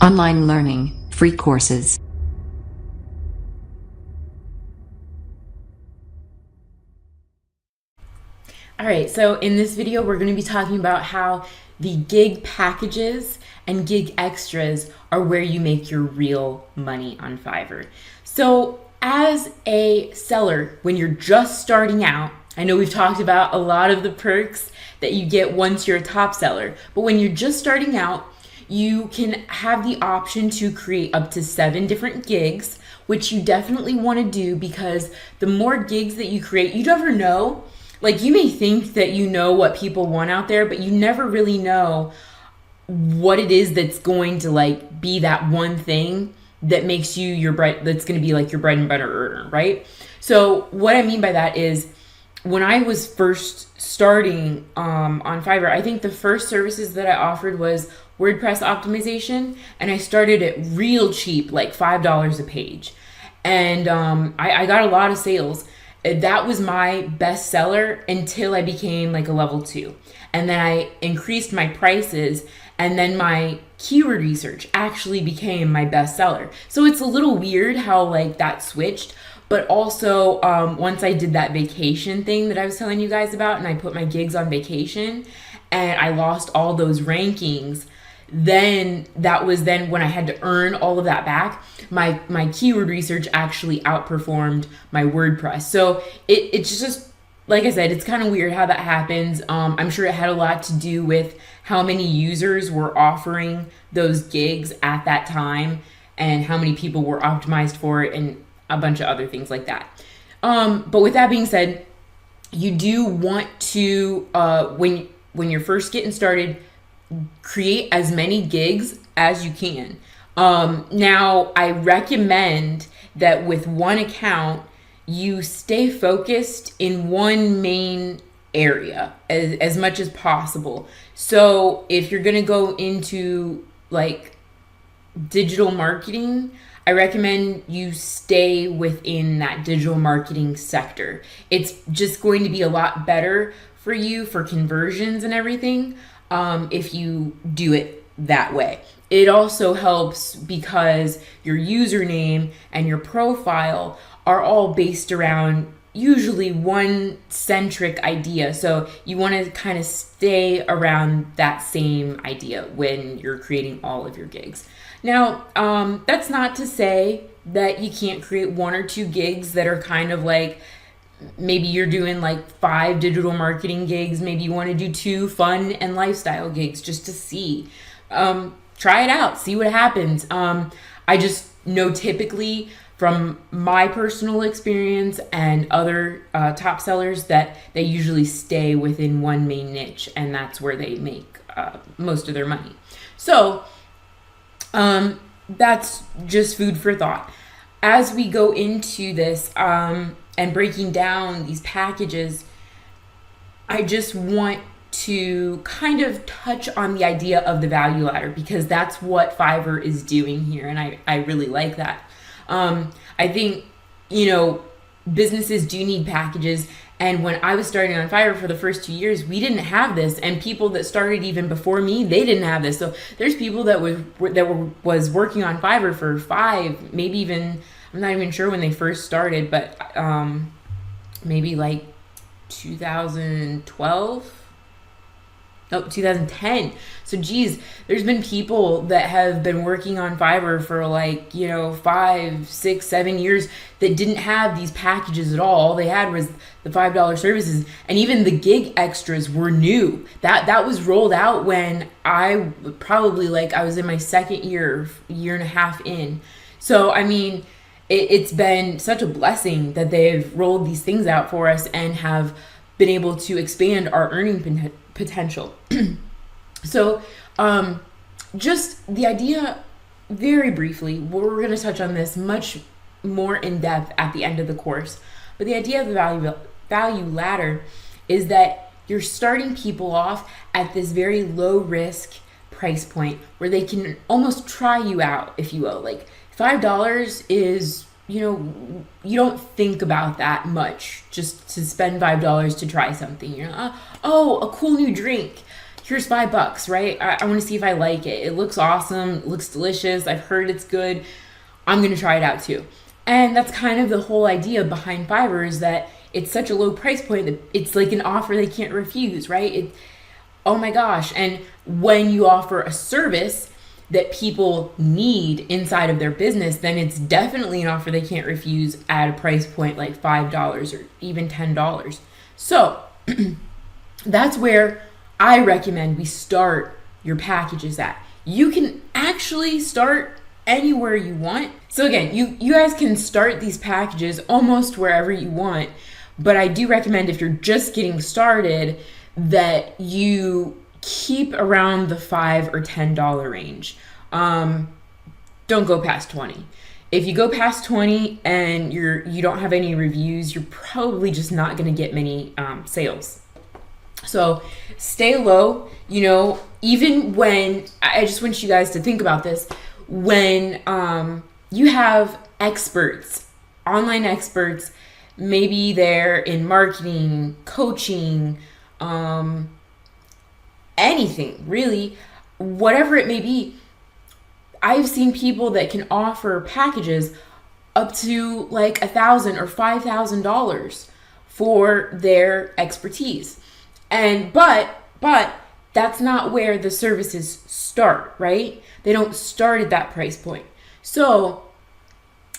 Online learning, free courses. All right, so in this video, we're going to be talking about how the gig packages and gig extras are where you make your real money on Fiverr. So as a seller, when you're just starting out, I know we've talked about a lot of the perks that you get once you're a top seller, but when you're just starting out, you can have the option to create up to 7 different gigs, which you definitely want to do because the more gigs that you create, you never know. Like, you may think that you know what people want out there, but you never really know what it is that's going to like be that one thing that makes you your bread, that's going to be like your bread and butter earner, right? So what I mean by that is, when I was first starting on Fiverr, I think the first services that I offered was WordPress optimization, and I started it real cheap, like $5 a page. And I got a lot of sales. That was my best seller until I became like a level 2. And then I increased my prices, and then my keyword research actually became my best seller. So it's a little weird how like that switched. But also, once I did that vacation thing that I was telling you guys about, and I put my gigs on vacation, and I lost all those rankings, then that was then when I had to earn all of that back. My keyword research actually outperformed my WordPress. So it's just, like I said, it's kind of weird how that happens. I'm sure it had a lot to do with how many users were offering those gigs at that time, and how many people were optimized for it, and a bunch of other things like that. But with that being said, you do want to, when you're first getting started, create as many gigs as you can. Now, I recommend that with one account, you stay focused in one main area as much as possible. So if you're going to go into like digital marketing, I recommend you stay within that digital marketing sector. It's just going to be a lot better for you for conversions and everything if you do it that way. It also helps because your username and your profile are all based around usually one centric idea. So you want to kind of stay around that same idea when you're creating all of your gigs. Now, that's not to say that you can't create 1 or 2 gigs that are kind of like, maybe you're doing like 5 digital marketing gigs. Maybe you want to do 2 fun and lifestyle gigs just to see. Try it out, see what happens. I just know typically from my personal experience and other top sellers that they usually stay within one main niche, and that's where they make most of their money. So that's just food for thought. As we go into this and breaking down these packages, I just want to kind of touch on the idea of the value ladder, because that's what Fiverr is doing here, and I really like that. I think, businesses do need packages. And when I was starting on Fiverr for the first 2 years, we didn't have this, and people that started even before me, they didn't have this. So there's people that was working on Fiverr for 5, maybe even, I'm not even sure when they first started, but maybe like 2012. No, 2010. So geez, there's been people that have been working on Fiverr for like, 5, 6, 7 years that didn't have these packages at all. All they had was the $5 services, and even the gig extras were new. That was rolled out when I was in my second year and a half in. So I mean, it's been such a blessing that they've rolled these things out for us and have been able to expand our earning potential. So just the idea, very briefly, we're going to touch on this much more in depth at the end of the course, but the idea of the value ladder is that you're starting people off at this very low risk price point where they can almost try you out, if you will. Like $5 is, you don't think about that much just to spend $5 to try something. You're like, oh, a cool new drink. here's $5, right? I want to see if I like it. It looks awesome. It looks delicious. I've heard it's good. I'm going to try it out too. And that's kind of the whole idea behind Fiverr, is that it's such a low price point that it's like an offer they can't refuse, right? Oh my gosh. And when you offer a service that people need inside of their business, then it's definitely an offer they can't refuse at a price point like $5 or even $10. So that's where I recommend we start your packages at. You can actually start anywhere you want. So again, you guys can start these packages almost wherever you want, but I do recommend, if you're just getting started, that you keep around the $5 or $10 range. Don't go past 20. If you go past 20 and you don't have any reviews, you're probably just not going to get many sales. So stay low. Even when, I just want you guys to think about this, when you have experts, online experts, maybe they're in marketing, coaching, anything really, whatever it may be. I've seen people that can offer packages up to like $1,000 or $5,000 for their expertise. But that's not where the services start, right? They don't start at that price point. So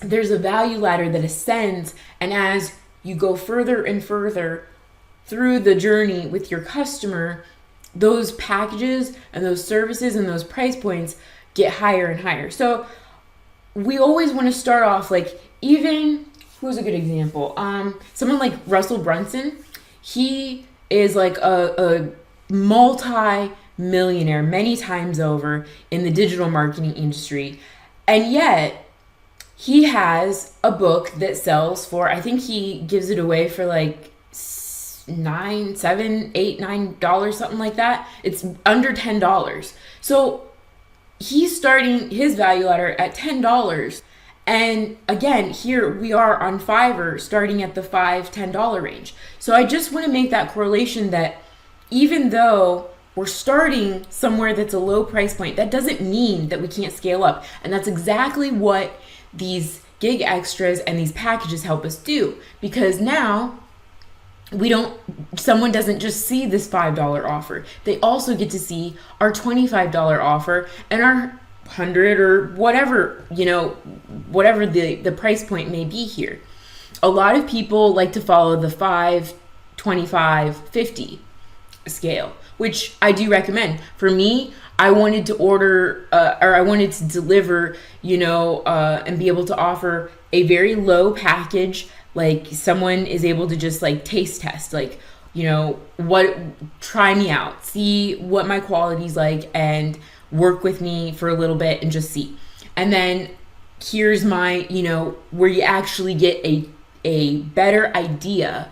there's a value ladder that ascends, and as you go further and further through the journey with your customer, those packages and those services and those price points get higher and higher. So we always want to start off, like, even, who's a good example? Someone like Russell Brunson. He is like a multi-millionaire many times over in the digital marketing industry. And yet he has a book that sells for, I think he gives it away for like $9, $7, $8, $9, something like that. It's under $10. So he's starting his value ladder at $10. And again, here we are on Fiverr starting at the $5, $10 range. So I just want to make that correlation that even though we're starting somewhere that's a low price point, that doesn't mean that we can't scale up. And that's exactly what these gig extras and these packages help us do. Because now someone doesn't just see this $5 offer. They also get to see our $25 offer and our $100 or whatever, whatever the price point may be here. A lot of people like to follow the 5, 25, 50 scale, which I do recommend. For me, I wanted to order or I wanted to deliver, and be able to offer a very low package. Like, someone is able to just like taste test, like, try me out, see what my quality's like, and work with me for a little bit and just see. And then here's my, where you actually get a better idea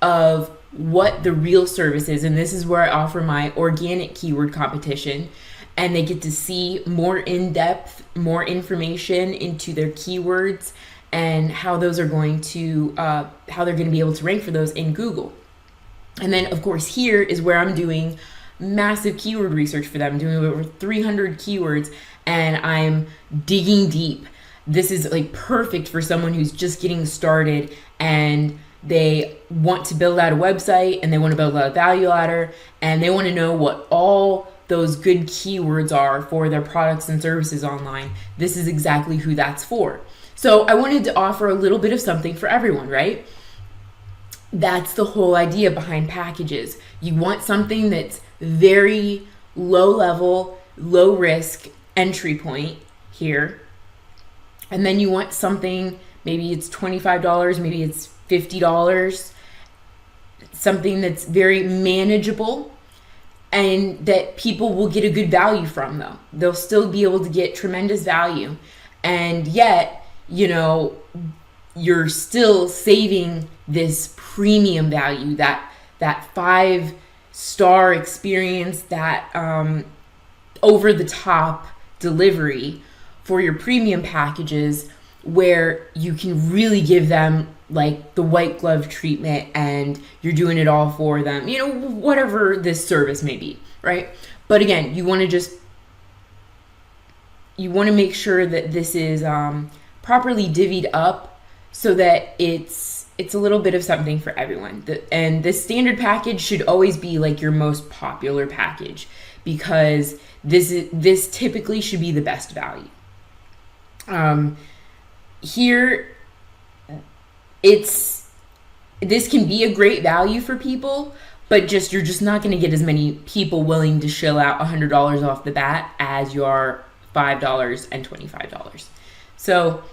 of what the real service is. And this is where I offer my organic keyword competition, and they get to see more in-depth, more information into their keywords and how those are going to, how they're going to be able to rank for those in Google. And then, of course, here is where I'm doing massive keyword research for them. I'm doing over 300 keywords, and I'm digging deep. This is like perfect for someone who's just getting started and they want to build out a website, and they want to build out a value ladder, and they want to know what all those good keywords are for their products and services online. This is exactly who that's for. So I wanted to offer a little bit of something for everyone, right? That's the whole idea behind packages. You want something that's very low level, low risk entry point here. And then you want something, maybe it's $25, maybe it's $50, something that's very manageable and that people will get a good value from, though. They'll still be able to get tremendous value. And yet, you're still saving this premium value, that 5-star experience, that over the top delivery for your premium packages, where you can really give them like the white glove treatment and you're doing it all for them, whatever this service may be. right? But again, you want to make sure that this is properly divvied up so that it's a little bit of something for everyone. And the standard package should always be like your most popular package, because this typically should be the best value. Here, this can be a great value for people, but you're just not going to get as many people willing to shell out $100 off the bat as you are $5 and $25. So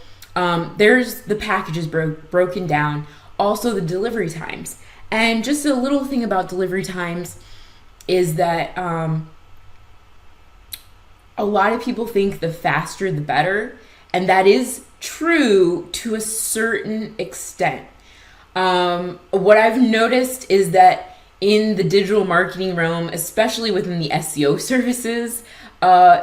there's the packages broken down. Also the delivery times. And just a little thing about delivery times is that a lot of people think the faster the better, and that is true to a certain extent. What I've noticed is that in the digital marketing realm, especially within the SEO services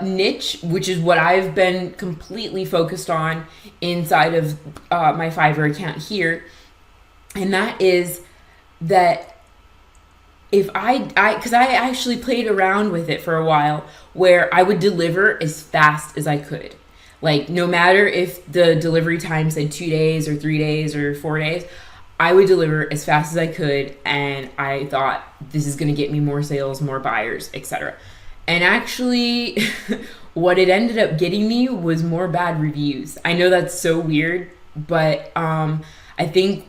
niche, which is what I've been completely focused on inside of my Fiverr account here, and that is that if because I actually played around with it for a while, where I would deliver as fast as I could. Like, no matter if the delivery time said 2 days or 3 days or 4 days, I would deliver as fast as I could, and I thought this is going to get me more sales, more buyers, etc. And actually, what it ended up getting me was more bad reviews. I know that's so weird, but I think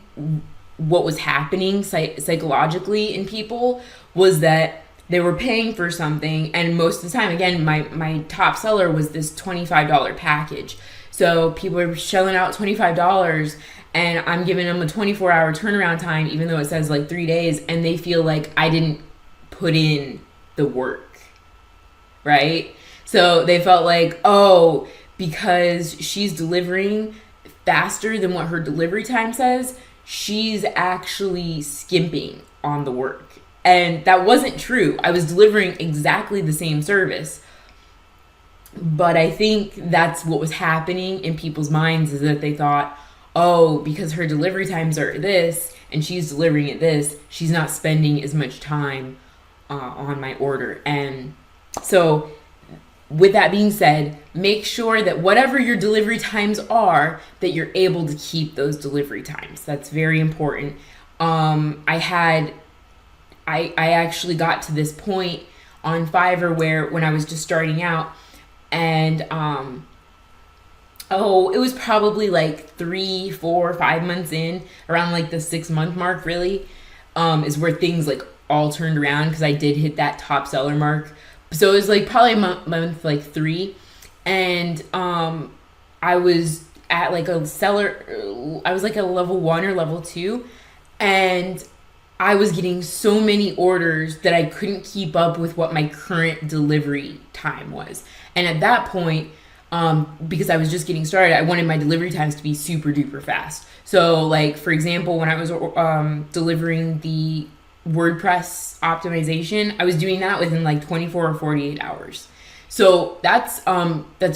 what was happening psychologically in people was that they were paying for something, and most of the time, again, my top seller was this $25 package. So people are shelling out $25, and I'm giving them a 24-hour turnaround time, even though it says like 3 days, and they feel like I didn't put in the work, right? So they felt like, oh, because she's delivering faster than what her delivery time says, she's actually skimping on the work. And that wasn't true. I was delivering exactly the same service. But I think that's what was happening in people's minds, is that they thought, oh, because her delivery times are this and she's delivering at this, she's not spending as much time on my order. And so with that being said, make sure that whatever your delivery times are, that you're able to keep those delivery times. That's very important. I actually got to this point on Fiverr where when I was just starting out, and it was probably like 3, 4, 5 months in, around like the 6-month mark really, is where things like all turned around, because I did hit that top seller mark. So it was like probably month like 3, and I was at like a seller, I was like a level 1 or level 2, and I was getting so many orders that I couldn't keep up with what my current delivery time was. And at that point, because I was just getting started, I wanted my delivery times to be super duper fast. So like, for example, when I was delivering the WordPress optimization, I was doing that within like 24 or 48 hours. So that's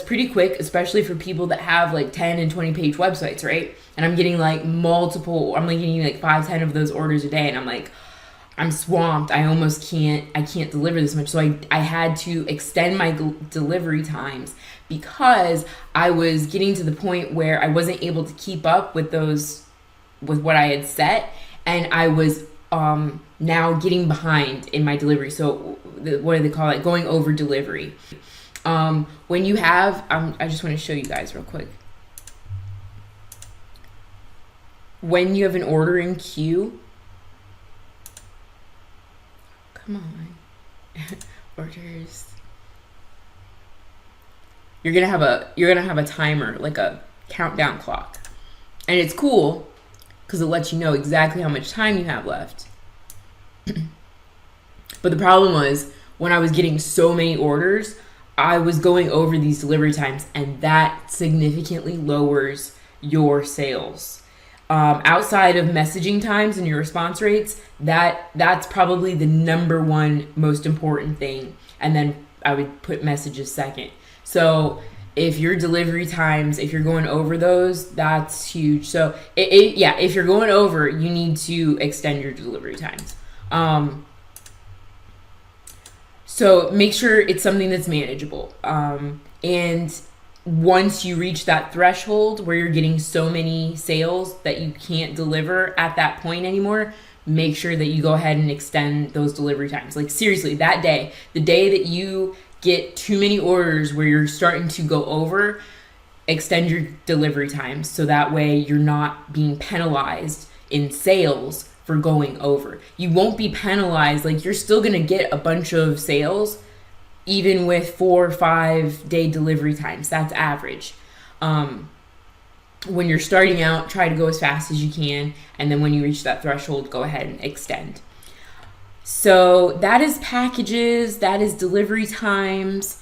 pretty quick, especially for people that have like 10 and 20 page websites, right? And I'm getting like I'm getting like 5, 10 of those orders a day, and I'm like, I'm swamped. I can't deliver this much. So I had to extend my delivery times, because I was getting to the point where I wasn't able to keep up with what I had set, and I was now getting behind in my delivery. So what do they call it? Going over delivery. When you have, I just want to show you guys real quick. When you have an order in queue, come on, orders. You're gonna have a timer, like a countdown clock, and it's cool because it lets you know exactly how much time you have left. But the problem was, when I was getting so many orders, I was going over these delivery times, and that significantly lowers your sales. Outside of messaging times and your response rates, that's probably the number one most important thing. And then I would put messages second. So if your delivery times, if you're going over those, that's huge. So if you're going over, you need to extend your delivery times. So make sure it's something that's manageable. And once you reach that threshold where you're getting so many sales that you can't deliver at that point anymore, make sure that you go ahead and extend those delivery times. Like seriously, that day, the day that you get too many orders where you're starting to go over, extend your delivery times so that way you're not being penalized in sales for going over. You won't be penalized, like you're still gonna get a bunch of sales even with 4 or 5 day delivery times. That's average. When you're starting out, try to go as fast as you can, and then when you reach that threshold, go ahead and extend. So that is packages, that is delivery times.